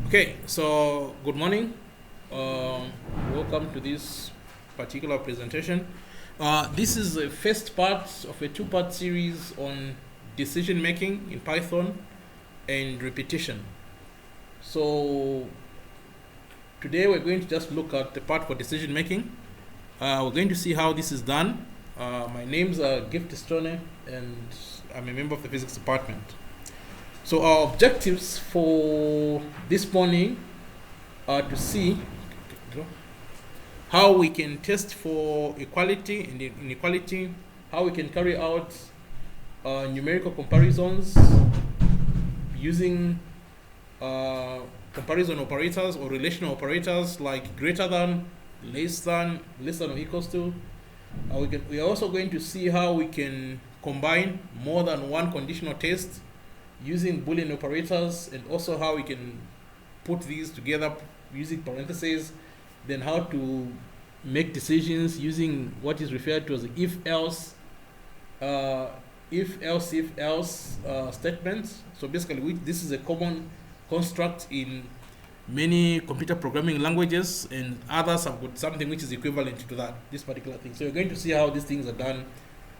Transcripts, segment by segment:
Okay, so good morning. Welcome to this particular presentation. This is the first part of a two-part series on decision making in Python and repetition. So today we're going to just look at the part for decision making. We're going to see how this is done. My name's Gift Stone and I'm a member of the physics department. So our objectives for this morning are to see how we can test for equality and inequality, how we can carry out numerical comparisons using comparison operators or relational operators like greater than, less than or equals to. We are also going to see how we can combine more than one conditional test using boolean operators, and also how we can put these together using parentheses, then how to make decisions using what is referred to as if else statements. So basically this is a common construct in many computer programming languages, and others have got something which is equivalent to that, this particular thing. So we're going to see how these things are done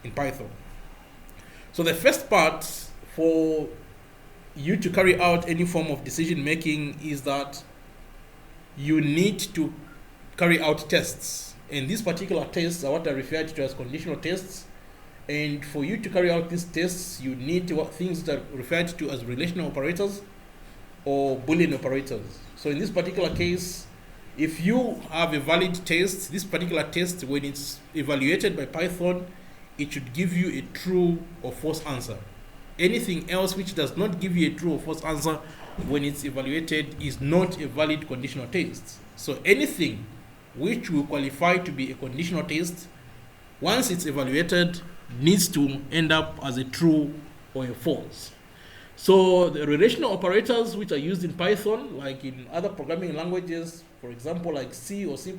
in Python. So the first part for you to carry out any form of decision making is that you need to carry out tests, and these particular tests are what are referred to as conditional tests. And for you to carry out these tests, you need things that are referred to as relational operators or boolean operators. So in this particular case, if you have a valid test, this particular test, when it's evaluated by Python, it should give you a true or false answer. Anything else which does not give you a true or false answer when it's evaluated is not a valid conditional test. So anything which will qualify to be a conditional test, once it's evaluated, needs to end up as a true or a false. So the relational operators which are used in Python, like in other programming languages, for example, like C or C++,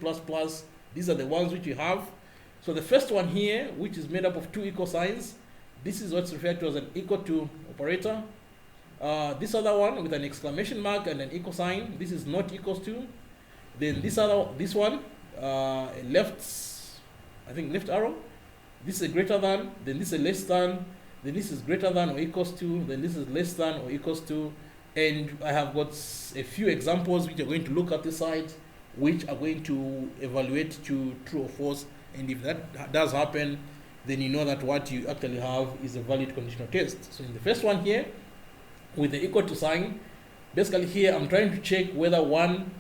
these are the ones which you have. So the first one here, which is made up of two equal signs, this is what's referred to as an equal to operator. This other one with an exclamation mark and an equal sign, this is not equals to. Then this one, left arrow, this is a greater than, then this is a less than, then this is greater than or equals to, then this is less than or equals to. And I have got a few examples which are going to look at this side, which are going to evaluate to true or false. And if that does happen, then you know that what you actually have is a valid conditional test. So in the first one here, with the equal to sign, basically here I'm trying to check whether 1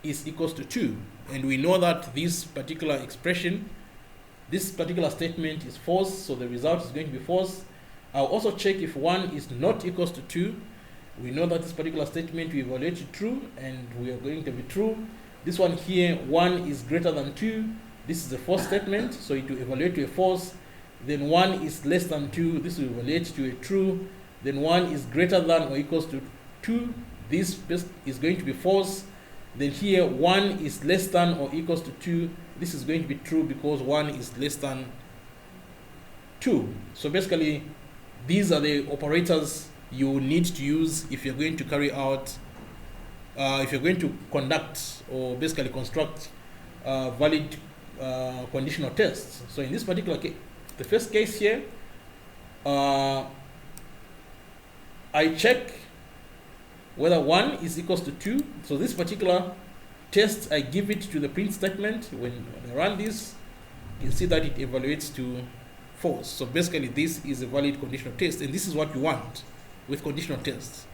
is equals to 2. And we know that this particular expression, this particular statement is false, so the result is going to be false. I'll also check if 1 is not equals to 2. We know that this particular statement we evaluate to true, and we are going to be true. This one here, 1 is greater than 2. This is a false statement, so it will evaluate to a false. Then 1 is less than 2, this will evaluate to a true. Then 1 is greater than or equals to 2, this is going to be false. Then here 1 is less than or equals to 2, this is going to be true because 1 is less than 2. So basically these are the operators you need to use if you're going to carry out, if you're going to conduct or basically construct valid conditional tests. So in this particular case, the first case here, I check whether 1 is equals to 2. So this particular test, I give it to the print statement. When I run this, you can see that it evaluates to false. So basically this is a valid conditional test, and this is what you want with conditional tests.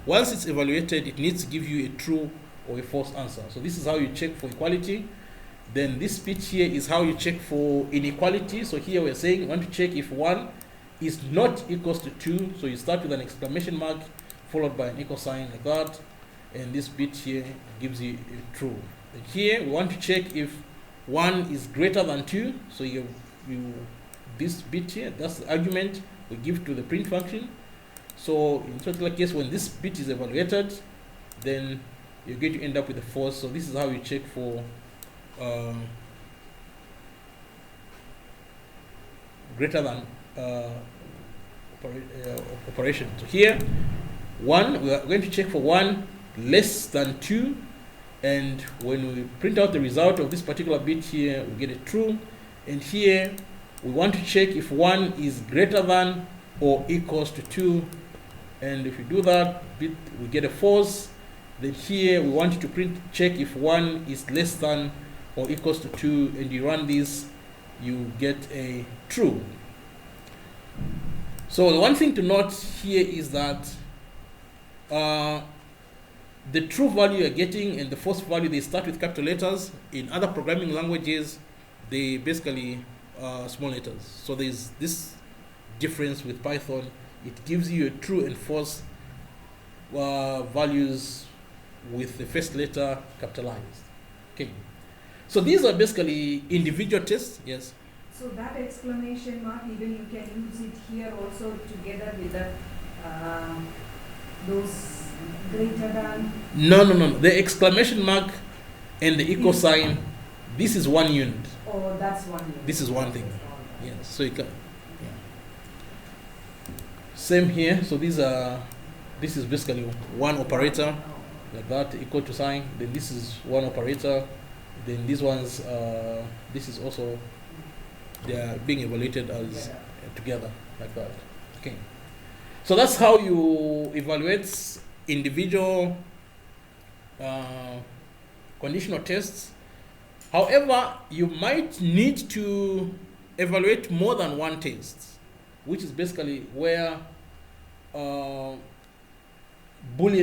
Once it's evaluated, it needs to give you a true or a false answer. So this is how you check for equality. Then this bit here is how you check for inequality. So here we're saying we want to check if 1 is not equals to 2. So you start with an exclamation mark followed by an equal sign like that. And this bit here gives you a true. And here we want to check if 1 is greater than 2. So this bit here, that's the argument we give to the print function. So in this particular case, when this bit is evaluated, then you're going to end up with a false. So this is how you check for greater than operation. So here, 1, we are going to check for 1 less than 2, and when we print out the result of this particular bit here, we get a true, and here we want to check if 1 is greater than or equals to 2, and if we do that bit, we get a false. Then here we want to check if 1 is less than or equals to 2, and you run this, you get a true. So the one thing to note here is that the true value you're getting and the false value, they start with capital letters. In other programming languages, they basically small letters. So there's this difference with Python. It gives you a true and false values with the first letter capitalized. Okay. So these are basically individual tests. Yes. So that exclamation mark, even you can use it here also together with the those greater than. No. The exclamation mark and the equal sign. This is one unit. Oh, that's one unit. This is one thing. Yes. So you can. Yeah. Same here. So these are. This is basically one operator, like that, equal to sign. Then this is one operator. Then these ones. This is also. They are being evaluated as together, like that. Okay. So that's how you evaluate individual conditional tests. However, you might need to evaluate more than one test, which is basically where boolean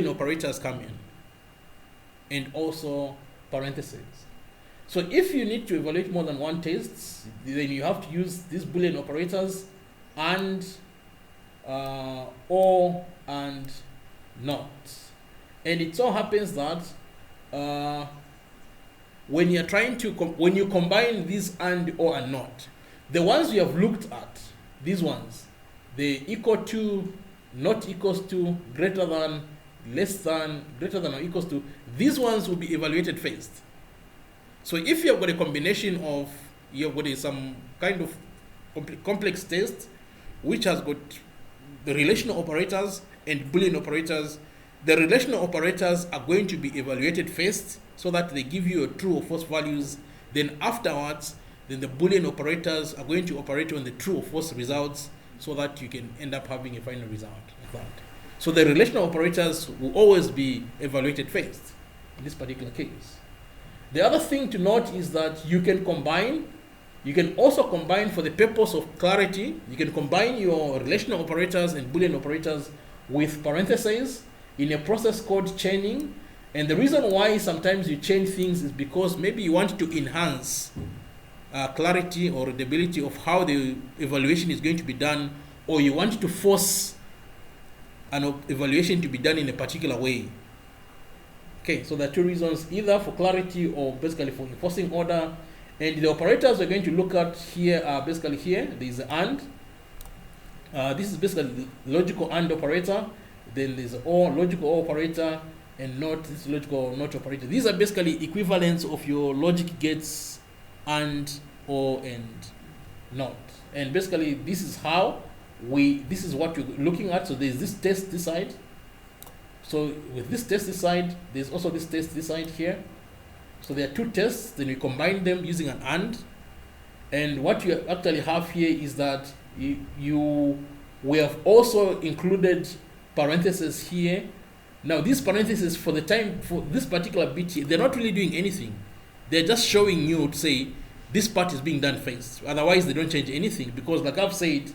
operators come in, and also parentheses. So if you need to evaluate more than one test, then you have to use these boolean operators and or and not. And it so happens that when you're trying to when you combine these and or and not, the ones you have looked at, these ones, they equal to, not equals to, greater than, less than, greater than or equals to, these ones will be evaluated first. So if you have got a combination of, you have got some kind of complex test which has got the relational operators and boolean operators, the relational operators are going to be evaluated first so that they give you a true or false values. Then afterwards, then the boolean operators are going to operate on the true or false results so that you can end up having a final result like that. So the relational operators will always be evaluated first in this particular case. The other thing to note is that you can also combine for the purpose of clarity, you can combine your relational operators and boolean operators with parentheses in a process called chaining. And the reason why sometimes you chain things is because maybe you want to enhance clarity or readability of how the evaluation is going to be done, or you want to force an evaluation to be done in a particular way. Okay, so there are two reasons, either for clarity or basically for enforcing order. And the operators we're going to look at here are basically here. There is the AND. This is basically the logical AND operator. Then there's the OR, logical OR operator, and NOT, this is logical or NOT operator. These are basically equivalents of your logic gates AND, OR, and NOT. And basically this is how this is what you're looking at. So there's this test this side. So with this test this side, there's also this test this side here. So there are two tests, then we combine them using an AND. And what you actually have here is that we have also included parentheses here. Now these parentheses for this particular bit here, they're not really doing anything. They're just showing you to say this part is being done first. Otherwise they don't change anything, because like I've said,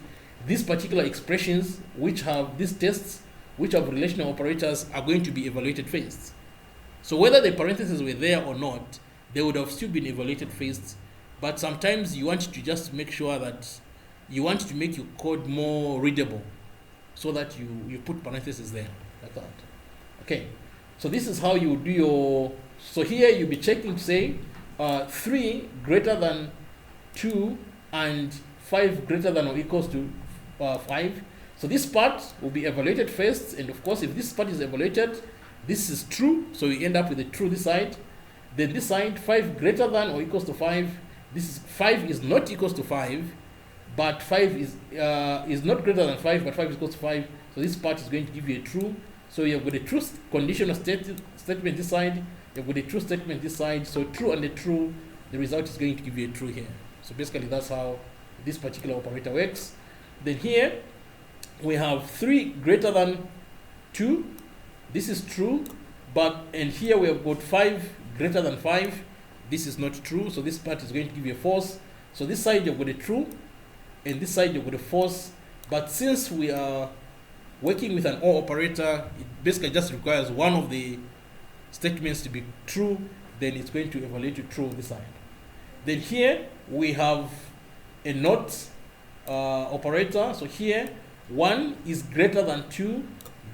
these particular expressions which have these tests, which have relational operators, are going to be evaluated first. So whether the parentheses were there or not, they would have still been evaluated first. But sometimes you want to just make sure that you want to make your code more readable, so that you put parentheses there like that. Okay, so this is how you do your. So here you'll be checking to say 3 greater than 2 and 5 greater than or equals to 5. So this part will be evaluated first, and of course if this part is evaluated, this is true, so we end up with a true this side. Then this side, 5 greater than or equals to 5. This is 5 is not equals to 5, but 5 is not greater than 5, but 5 is equals to 5. So this part is going to give you a true. So you've got a true conditional statement this side, you've got a true statement this side. So true and a true, the result is going to give you a true here. So basically that's how this particular operator works. Then here we have 3 greater than 2. This is true, and here we have got 5 greater than 5. This is not true, so this part is going to give you a false. So this side you've got a true, and this side you've got a false. But since we are working with an OR operator, it basically just requires one of the statements to be true, then it's going to evaluate to true this side. Then here we have a not operator. So here 1 is greater than 2.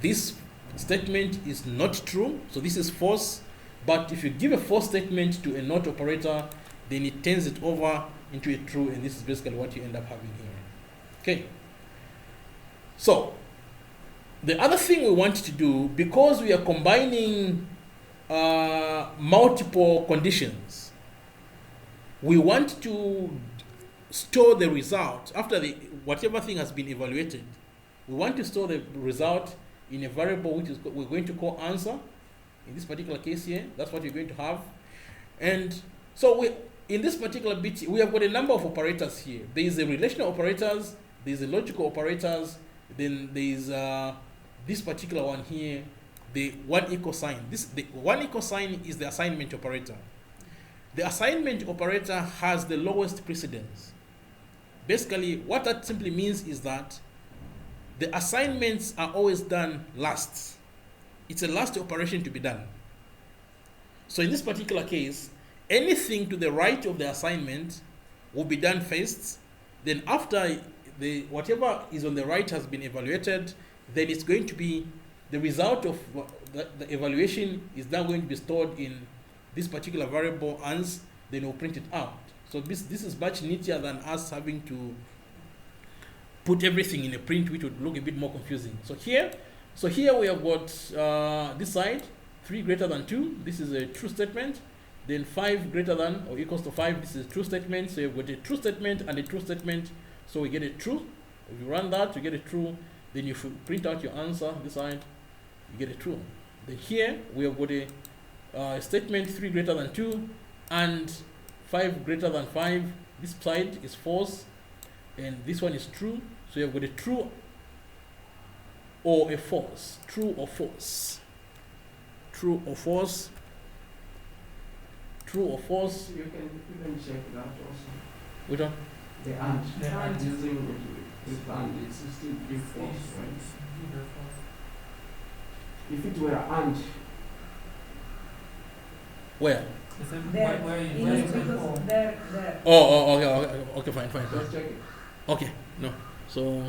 This statement is not true, so this is false. But if you give a false statement to a not operator, then it turns it over into a true, and this is basically what you end up having here. Okay. So the other thing we want to do, because we are combining multiple conditions, we want to store the result after whatever thing has been evaluated. We want to store the result in a variable which is we're going to call answer. In this particular case here, that's what you're going to have. And so in this particular bit, we have got a number of operators here. There is a relational operators, there is a logical operators, then there is this particular one here, the 1 equal sign. The 1 equal sign is the assignment operator. The assignment operator has the lowest precedence. Basically, what that simply means is that the assignments are always done last. It's a last operation to be done. So in this particular case, anything to the right of the assignment will be done first. Then after whatever is on the right has been evaluated, then it's going to be the result of the evaluation is now going to be stored in this particular variable ans, then we'll print it out. So this is much neater than us having to put everything in a print, which would look a bit more confusing. So here we have got this side, 3 greater than 2. This is a true statement. Then 5 greater than or equals to 5. This is a true statement. So you've got a true statement and a true statement. So we get a true. If you run that, you get a true. Then you should print out your answer this side. You get a true. Then here we have got a statement 3 greater than 2 and 5 greater than 5. This side is false, and this one is true. So you have got a true or a false. True or false. True or false. True or false. You can check that also. Which one? The and. The and using with and, it's still be false, right? If it were and. Where? There. Oh, okay, fine. Just check it. Okay, no. So,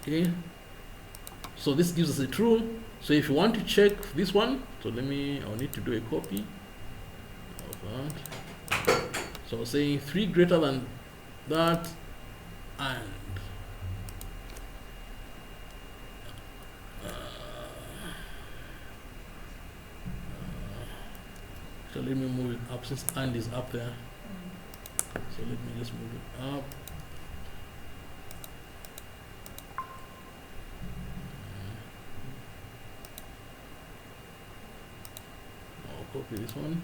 okay. So this gives us a true. So if you want to check this one, so I'll need to do a copy of that. So saying 3 greater than that and so let me move it up since and is up there. So let me just move it up. I'll copy this one.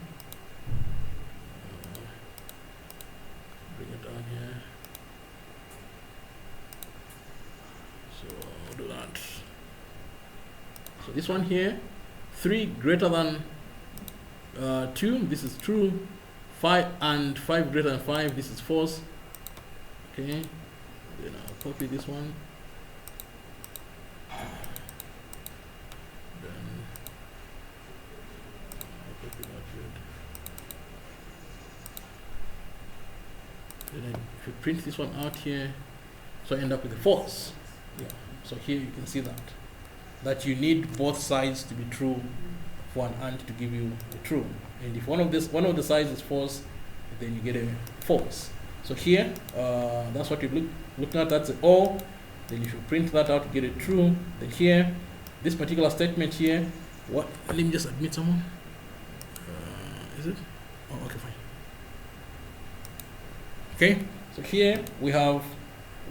Bring it down here. So I'll do that. So this one here, 3 greater than 2, this is true. 5 and 5 greater than 5, this is false. Okay, then I'll copy this one. Then I'll copy that good. Then if you print this one out here, so I end up with a false. Yeah. So here you can see that you need both sides to be true for an AND to give you a true. And if one of the sides is false, then you get a false. So here, that's what you're looking at. That's an OR. Then if you print that out, you get a true. Then here, this particular statement here, what? Let me just admit someone. Is it? Oh, okay, fine. Okay. So here we have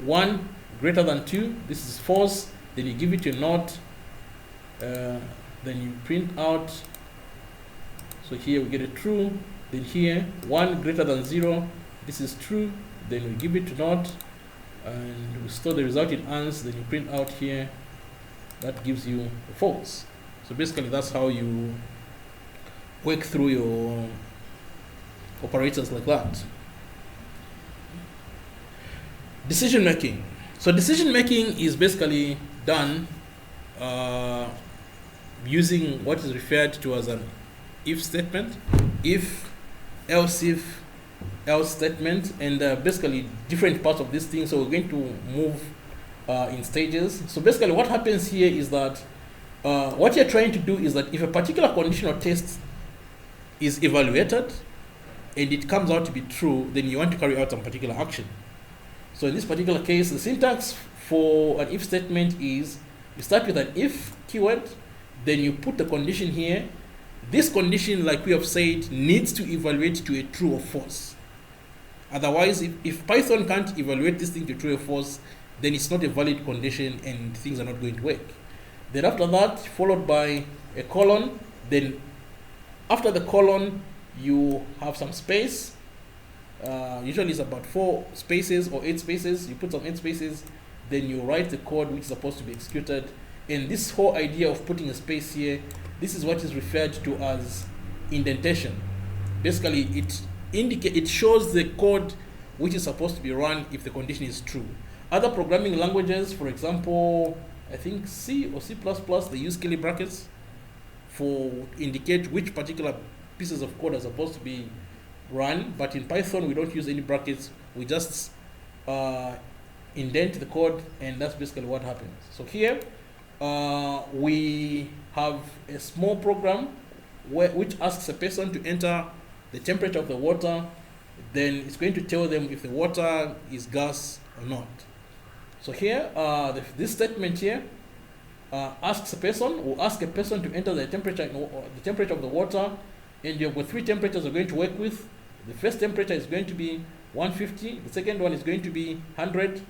1 greater than 2. This is false. then you give it a not, then you print out. So here we get a true, then here 1 greater than 0, this is true, then we give it to not, and we store the result in ans, then you print out here, that gives you a false. So basically that's how you work through your operators like that. Decision making. So decision making is basically done using what is referred to as an if statement, if, else if, else statement, and basically different parts of this thing. So we're going to move in stages. So basically what happens here is that what you're trying to do is that if a particular conditional test is evaluated and it comes out to be true, then you want to carry out some particular action. So in this particular case, the syntax for an if statement is you start with an if keyword, then you put the condition here. This condition, like we have said, needs to evaluate to a true or false. Otherwise, if Python can't evaluate this thing to true or false, then it's not a valid condition and things are not going to work. Then after that, followed by a colon, then after the colon, you have some space. Usually it's about 4 spaces or 8 spaces. You put some 8 spaces, then you write the code which is supposed to be executed. And this whole idea of putting a space here, this is what is referred to as indentation. Basically, it shows the code which is supposed to be run if the condition is true. Other programming languages, for example, I think C or C++, they use curly brackets for indicate which particular pieces of code are supposed to be run. But in Python, we don't use any brackets. We just indent the code, and that's basically what happens. So here, we have a small program which asks a person to enter the temperature of the water. Then it's going to tell them if the water is gas or not. So here, this statement here asks a person, or ask a person to enter the temperature of the water, and you've got 3 temperatures you're going to work with. The first temperature is going to be 150. The second one is going to be 100.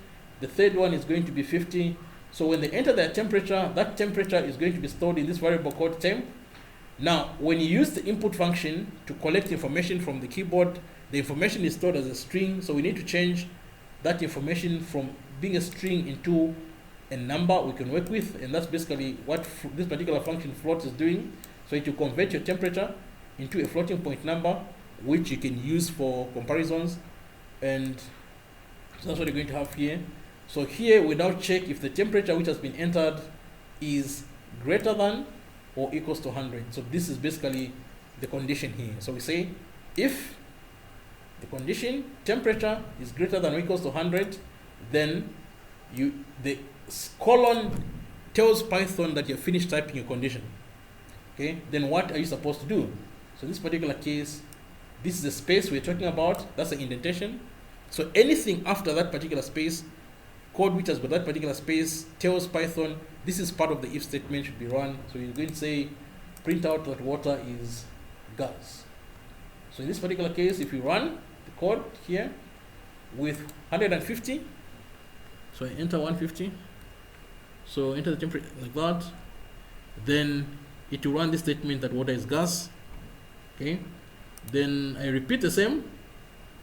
The third one is going to be 50. So when they enter their temperature, that temperature is going to be stored in this variable called temp. Now, when you use the input function to collect information from the keyboard, the information is stored as a string. So we need to change that information from being a string into a number we can work with. And that's basically what this particular function float is doing. So it will convert your temperature into a floating point number, which you can use for comparisons. And so that's what you're going to have here. So here we now check if the temperature which has been entered is greater than or equals to 100. So this is basically the condition here. So we say if the condition temperature is greater than or equals to 100, then the colon tells Python that you're finished typing your condition. Okay, then what are you supposed to do? So in this particular case, this is the space we're talking about. That's the indentation. So anything after that particular space, code which has got that particular space, tells Python this is part of the if statement should be run. So you're going to say print out that water is gas. So in this particular case, if you run the code here with 150, so I enter 150, so enter the temperature like that, then it will run this statement that water is gas. Okay, then I repeat the same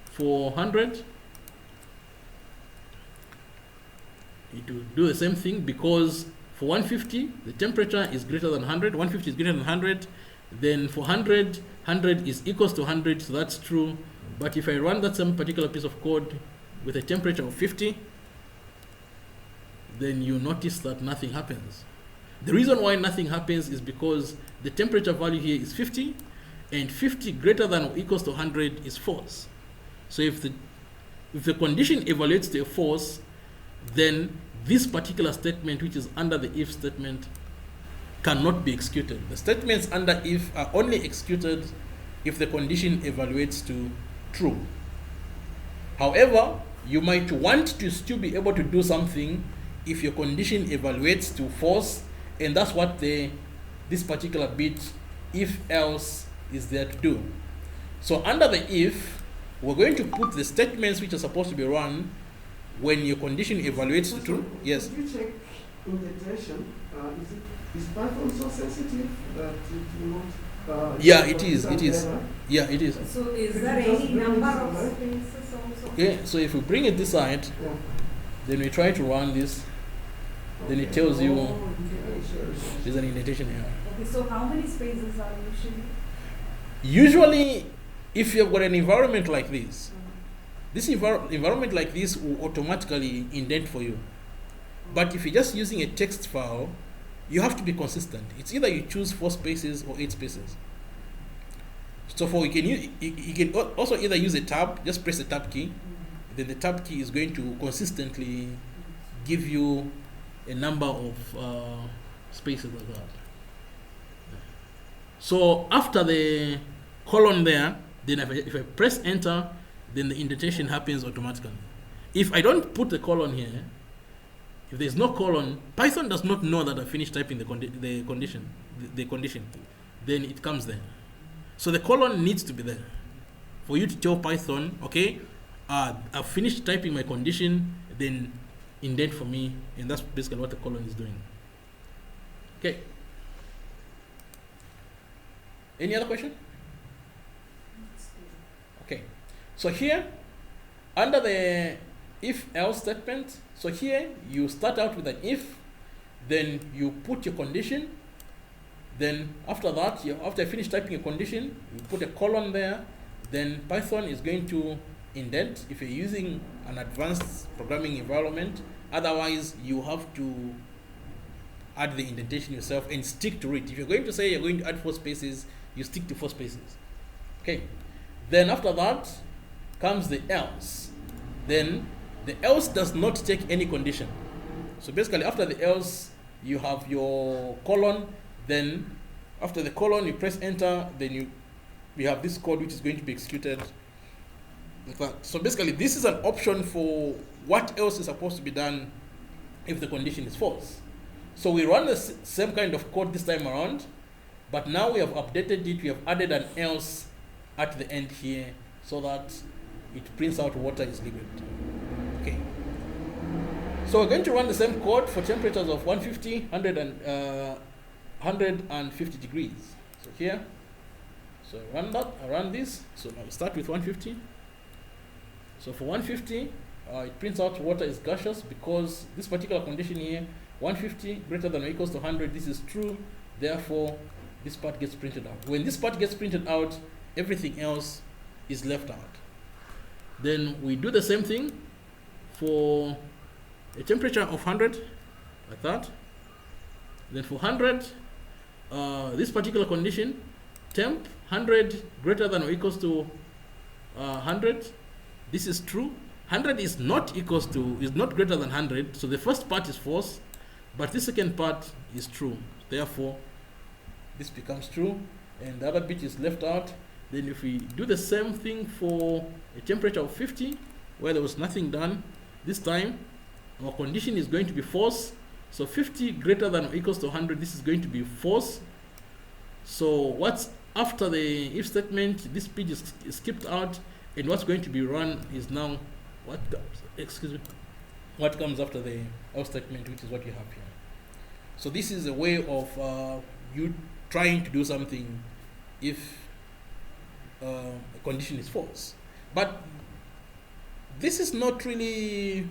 for 100. It will do the same thing, because for 150 the temperature is greater than 100. 150 is greater than 100. Then for 100, 100 is equals to 100, so that's true. But if I run that same particular piece of code with a temperature of 50, then you notice that nothing happens. The reason why nothing happens is because the temperature value here is 50, and 50 greater than or equals to 100 is false. So if the condition evaluates to a false, then this particular statement, which is under the if statement, cannot be executed. The statements under if are only executed if the condition evaluates to true. However, you might want to still be able to do something if your condition evaluates to false, and that's what this particular bit if else is there to do. So under the if, we're going to put the statements which are supposed to be run when your condition evaluates to true. Yes. Could you check integration, is Python so sensitive that it will not? Yeah, it is. Yeah, it is. So is there any number of spaces also? Okay, so if we bring it this side, Yeah. then we try to run this, then it tells you there's an indentation error. Okay, so how many spaces are usually? Usually, if you've got an environment like this, this environment like this will automatically indent for you. But if you're just using a text file, you have to be consistent. It's either you choose 4 spaces or 8 spaces. So for you can also either use a tab, just press the tab key. Then the tab key is going to consistently give you a number of spaces like that. So after the colon there, then if I press enter, then the indentation happens automatically. If I don't put the colon here, if there's no colon, Python does not know that I finished typing the condition, then it comes there. So the colon needs to be there for you to tell Python, okay, I've finished typing my condition, then indent for me, and that's basically what the colon is doing. Okay. Any other question? Okay. So here, under the if-else statement, so here you start out with an if, then you put your condition, then after that, after you finish typing a condition, you put a colon there, then Python is going to indent if you're using an advanced programming environment. Otherwise, you have to add the indentation yourself and stick to it. If you're going to say you're going to add 4 spaces, you stick to 4 spaces. Okay. Then after that comes the else. Then the else does not take any condition. So basically after the else, you have your colon, then after the colon you press enter, then we have this code which is going to be executed like that. So basically this is an option for what else is supposed to be done if the condition is false. So we run the same kind of code this time around, but now we have updated it, we have added an else at the end here so that it prints out water is liquid. Okay. So we're going to run the same code for temperatures of 150, 100 and 150 degrees. So here, so I run this. So now we start with 150. So for 150, it prints out water is gaseous because this particular condition here, 150 greater than or equals to 100, this is true. Therefore, this part gets printed out. When this part gets printed out, everything else is left out. Then we do the same thing for a temperature of 100, like that. Then for 100, this particular condition, temp 100 greater than or equals to 100, this is true. 100 is not greater than 100, so the first part is false, but the second part is true. Therefore, this becomes true, and the other bit is left out. Then if we do the same thing for a temperature of 50, where there was nothing done, this time our condition is going to be false. So 50 greater than or equals to 100, this is going to be false. So what's after the if statement, this bit is skipped out, and what's going to be run is now what comes after the else statement, which is what you have here. So this is a way of you trying to do something if a condition is false. But this is not really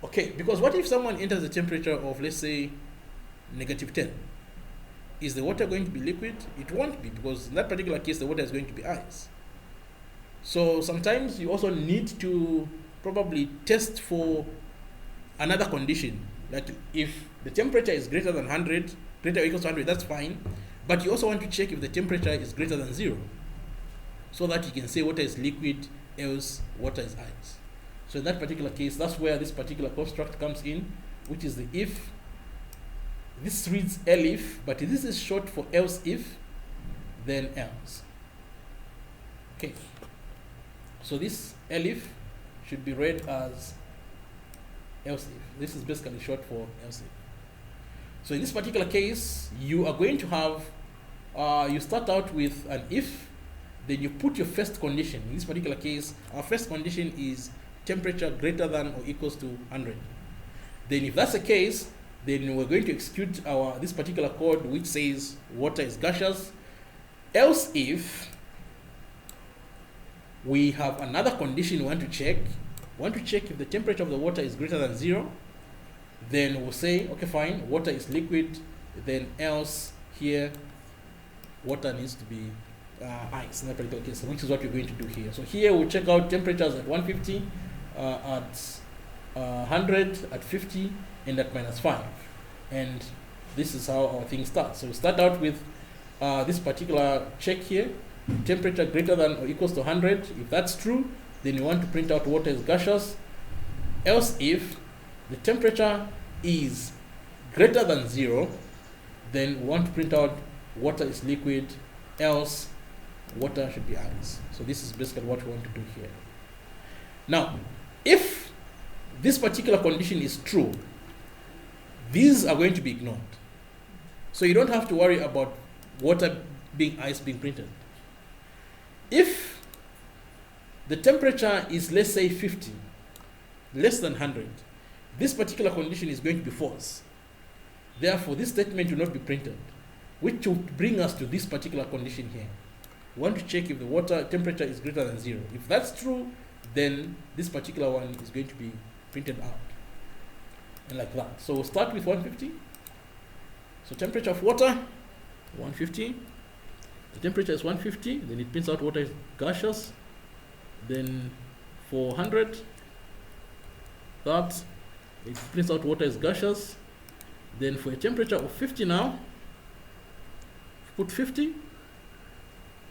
okay, because what if someone enters a temperature of, let's say, -10? Is the water going to be liquid? It won't be, because in that particular case, the water is going to be ice. So sometimes you also need to probably test for another condition. Like if the temperature is greater than 100, greater or equals to 100, that's fine. But you also want to check if the temperature is greater than 0, so that you can say water is liquid, else water is ice. So in that particular case, that's where this particular construct comes in, which is the if. This reads elif, but this is short for else if, then else. Okay. So this elif should be read as else if. This is basically short for else if. So in this particular case, you are going to have, you start out with an if, then you put your first condition. In this particular case, our first condition is temperature greater than or equals to 100. Then if that's the case, then we're going to execute this particular code which says water is gaseous. Else if we have another condition we want to check if the temperature of the water is greater than 0, then we'll say, okay, fine, water is liquid, then else here, water needs to be ice in that particular case, which is what we're going to do here. So here we'll check out temperatures at 150, at 100, at 50, and at -5. And this is how our thing starts. So we start out with this particular check here, temperature greater than or equals to 100. If that's true, then you want to print out water is gaseous. Else if the temperature is greater than 0, then we want to print out water is liquid, else water should be ice. So this is basically what we want to do here. Now, if this particular condition is true, these are going to be ignored. So you don't have to worry about water being ice being printed. If the temperature is, let's say, 50, less than 100, this particular condition is going to be false. Therefore, this statement will not be printed, which will bring us to this particular condition here. We want to check if the water temperature is greater than 0. If that's true, then this particular one is going to be printed out. And like that. So we'll start with 150. So temperature of water, 150. The temperature is 150, then it prints out water is gaseous. Then for 100, that it prints out water is gaseous. Then for a temperature of 50 now, put 50.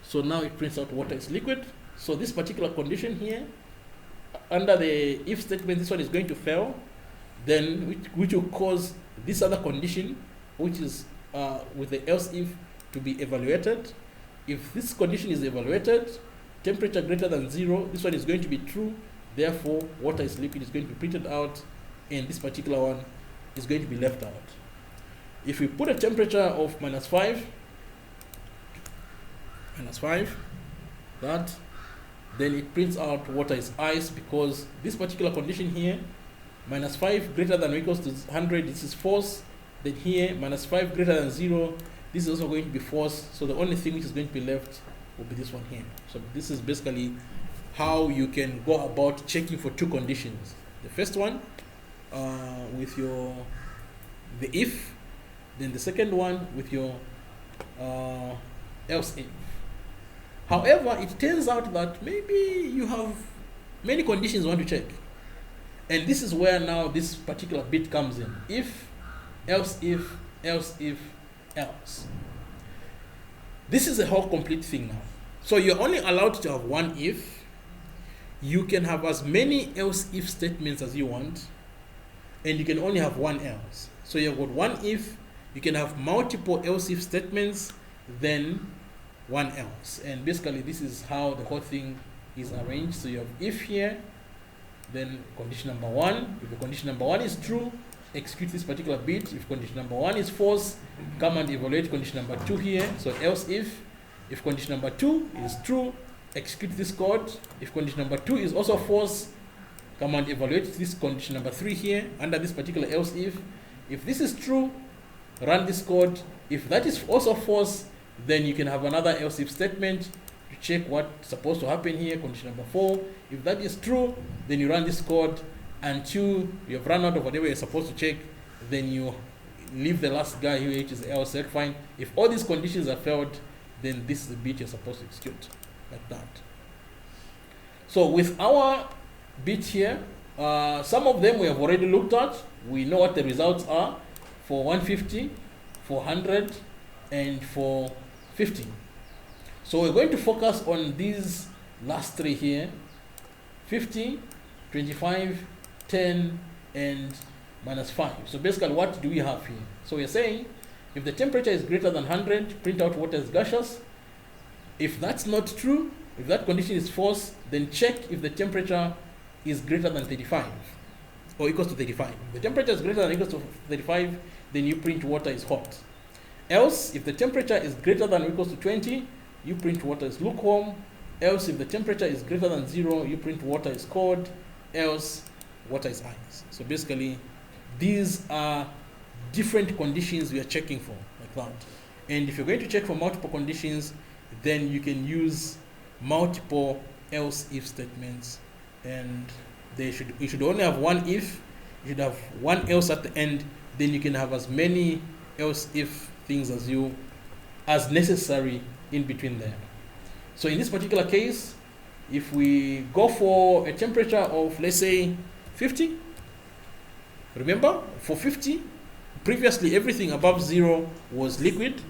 So now it prints out water is liquid. So this particular condition here, under the if statement, this one is going to fail. Then which will cause this other condition, which is with the else if, to be evaluated. If this condition is evaluated, temperature greater than 0, this one is going to be true. Therefore, water is liquid is going to be printed out, and this particular one is going to be left out. If we put a temperature of -5, that, then it prints out water is ice, because this particular condition here, -5 greater than or equals to 100, this is false. Then here, -5 greater than 0, this is also going to be false. So the only thing which is going to be left will be this one here. So this is basically how you can go about checking for two conditions. The first one with the if, then the second one with your else if. However, it turns out that maybe you have many conditions you want to check. And this is where now this particular bit comes in. If, else if, else if, else. This is a whole complete thing now. So you're only allowed to have one if. You can have as many else if statements as you want, and you can only have one else. So you've got one if, you can have multiple else if statements, then one else. And basically this is how the whole thing is arranged. So you have if here, then condition number 1. If the condition number 1 is true, execute this particular bit. If condition number 1 is false, come and evaluate condition number 2 here. So else if condition number 2 is true, execute this code. If condition number 2 is also false, come and evaluate this condition number 3 here under this particular else if. If this is true, run this code. If that is also false, then you can have another else if statement to check what's supposed to happen here, condition number 4. If that is true, then you run this code until you have run out of whatever you're supposed to check. Then you leave the last guy here, which is else, set fine. If all these conditions are failed, then this is the bit you're supposed to execute, like that. So with our bit here, some of them we have already looked at. We know what the results are for 150, for 100, and for 50. So we're going to focus on these last three here: 50, 25, 10, and -5. So basically, what do we have here? So we're saying if the temperature is greater than 100, print out water is gaseous. If that's not true, if that condition is false, then check if the temperature is greater than 35 or equals to 35. If the temperature is greater than or equals to 35, then you print water is hot. Else, if the temperature is greater than or equals to 20, you print water is lukewarm. Else, if the temperature is greater than 0, you print water is cold. Else, water is ice. So basically, these are different conditions we are checking for, like that. And if you're going to check for multiple conditions, then you can use multiple else if statements, and you should only have one if, you should have one else at the end, then you can have as many else if things as necessary in between there. So in this particular case, if we go for a temperature of, let's say, 50, remember, for 50, previously everything above 0 was liquid.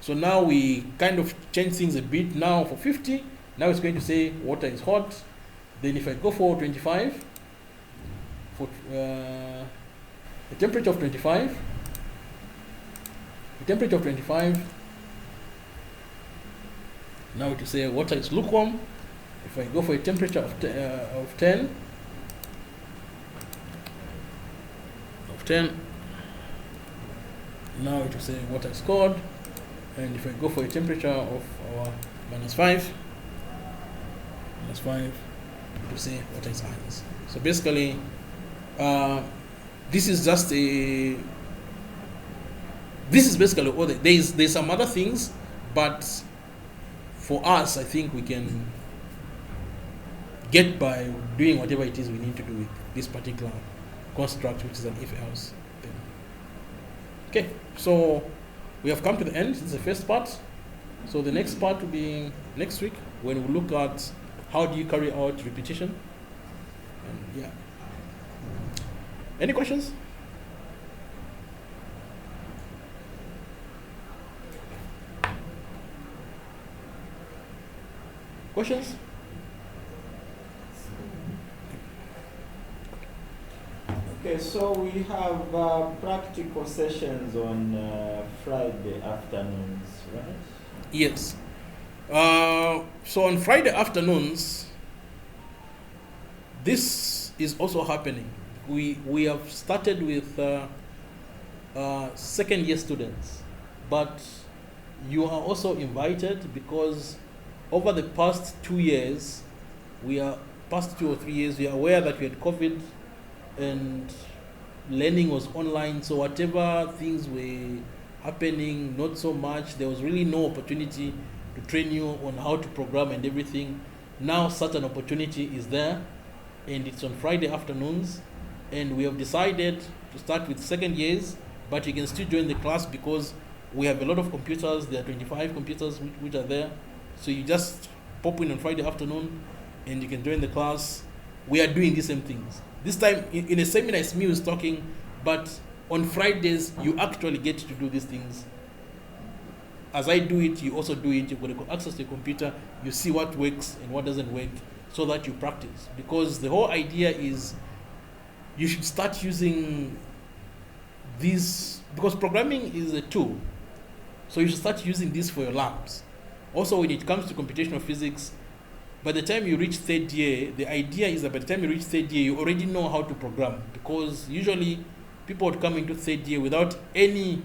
So now we kind of change things a bit. Now for 50, now it's going to say water is hot. Then if I go for 25, for a temperature of 25, now it will say water is lukewarm. If I go for a temperature of 10, now it will say water is cold. And if I go for a temperature of -5, it will say water is ice. So basically, this is basically all. There's some other things, but for us, I think we can get by doing whatever it is we need to do with this particular construct, which is an if-else thing. Okay, so we have come to the end. This is the first part. So the next part will be next week, when we look at how do you carry out repetition. And yeah. Any questions? Questions? Okay, so we have practical sessions on Friday afternoons, right? Yes. So on Friday afternoons, this is also happening. We have started with second year students, but you are also invited, because over the past 2 years, past 2 or 3 years, we are aware that we had COVID and learning was online, so whatever things were happening, not so much, there was really no opportunity to train you on how to program and everything. Now such an opportunity is there, and it's on Friday afternoons, and we have decided to start with second years, but you can still join the class because we have a lot of computers. There are 25 computers which are there, so you just pop in on Friday afternoon and you can join the class. We are doing the same things. This time, in a seminar, it's me who's talking, but on Fridays, you actually get to do these things. As I do it, you also do it. You've got access to a computer, you see what works and what doesn't work, so that you practice. Because the whole idea is you should start using these, because programming is a tool. So you should start using this for your labs. Also, when it comes to computational physics, by the time you reach third year, the idea is that by the time you reach third year, you already know how to program, because usually people would come into third year without any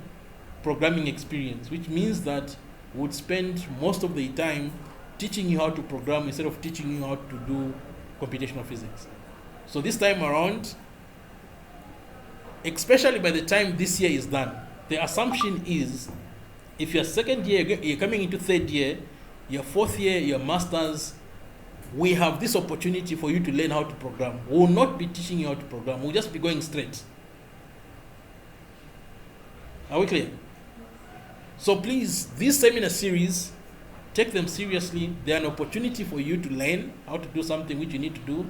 programming experience, which means that we would spend most of the time teaching you how to program instead of teaching you how to do computational physics. So this time around, especially by the time this year is done, the assumption is if you're second year, you're coming into third year, your fourth year, your master's, we have this opportunity for you to learn how to program. We will not be teaching you how to program. We'll just be going straight. Are we clear? So please, this seminar series, take them seriously. They're an opportunity for you to learn how to do something which you need to do.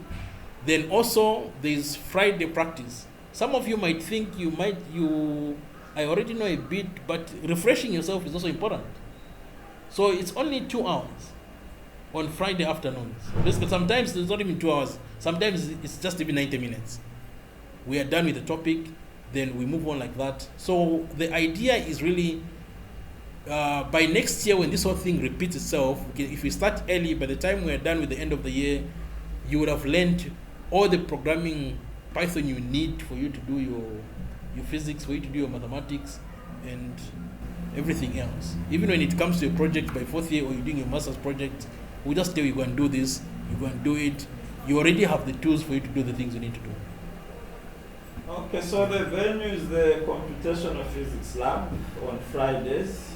Then also, there's Friday practice. Some of you might think I already know a bit, but refreshing yourself is also important. So it's only 2 hours on Friday afternoons. Basically, sometimes it's not even 2 hours. Sometimes it's just even 90 minutes. We are done with the topic, then we move on like that. So the idea is really, by next year when this whole thing repeats itself, if we start early, by the time we are done with the end of the year, you would have learned all the programming Python you need for you to do your physics, for you to do your mathematics, and everything else. Even when it comes to a project by fourth year, or you're doing a master's project, we just tell you go and do this, you go and do it. You already have the tools for you to do the things you need to do. Okay, so the venue is the computational physics lab on Fridays.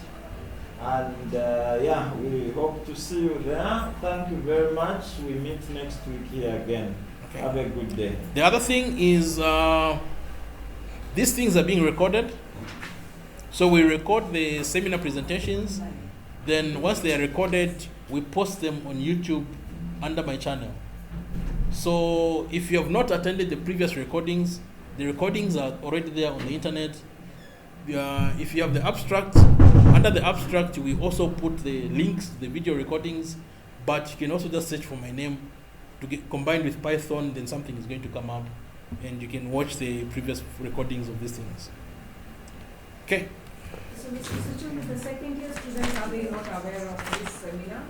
And yeah, we hope to see you there. Thank you very much. We meet next week here again. Okay. Have a good day. The other thing is these things are being recorded. So we record the seminar presentations. Then once they are recorded, we post them on YouTube under my channel. So if you have not attended the previous recordings, the recordings are already there on the internet. If you have the abstract, under the abstract we also put the links, the video recordings, but you can also just search for my name to get combined with Python, then something is going to come up and you can watch the previous recordings of these things. Okay. So, Mr. Suchum, the second year students, are they not aware of this seminar?